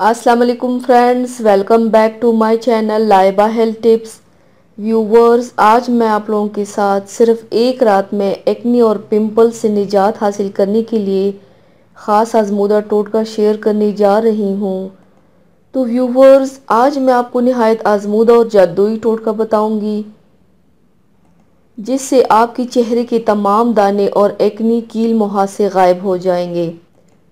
अस्सलाम वालेकुम friends, welcome back to my channel Laiba health tips. Viewers, आज मैं आप लोगों के साथ सिर्फ एक रात में एक्ने और पिंपल से निजात हासिल करने के लिए ख़ास आजमूदा टोटका शेयर करने जा रही हूँ। तो व्यूवर्स, आज मैं आपको निहायत आजमूदा और जादुई टोटका बताऊंगी जिससे आपके चेहरे के तमाम दाने और एक्ने कील मुहासे गायब हो जाएंगे।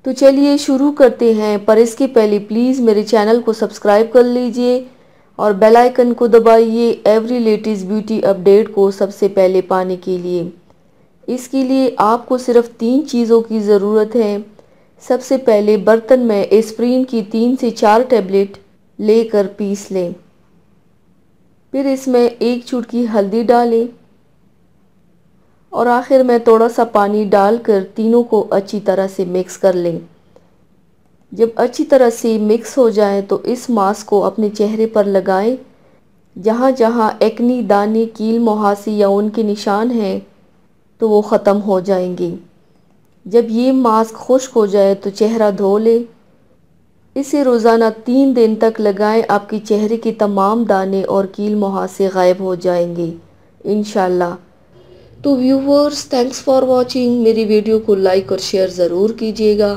तो चलिए शुरू करते हैं, पर इसके पहले प्लीज़ मेरे चैनल को सब्सक्राइब कर लीजिए और बेल आइकन को दबाइए एवरी लेटेस्ट ब्यूटी अपडेट को सबसे पहले पाने के लिए। इसके लिए आपको सिर्फ 3 चीज़ों की ज़रूरत है। सबसे पहले बर्तन में एस्प्रिन की 3 से 4 टैबलेट लेकर पीस लें। फिर इसमें 1 चुटकी हल्दी डालें और आखिर में थोड़ा सा पानी डालकर तीनों को अच्छी तरह से मिक्स कर लें। जब अच्छी तरह से मिक्स हो जाए तो इस मास्क को अपने चेहरे पर लगाएं। जहाँ जहाँ एक्नी, दाने, कील मुहासे या उनके निशान हैं तो वो ख़त्म हो जाएंगे। जब ये मास्क खुश्क हो जाए तो चेहरा धो लें। इसे रोज़ाना 3 दिन तक लगाएं। आपके चेहरे के तमाम दाने और कील मुहासे गायब हो जाएंगे इंशाल्लाह। तो व्यूवर्स, थैंक्स फॉर वॉचिंग। मेरी वीडियो को लाइक और शेयर ज़रूर कीजिएगा।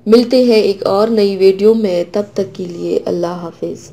मिलते हैं एक और नई वीडियो में, तब तक के लिए अल्लाह हाफिज़।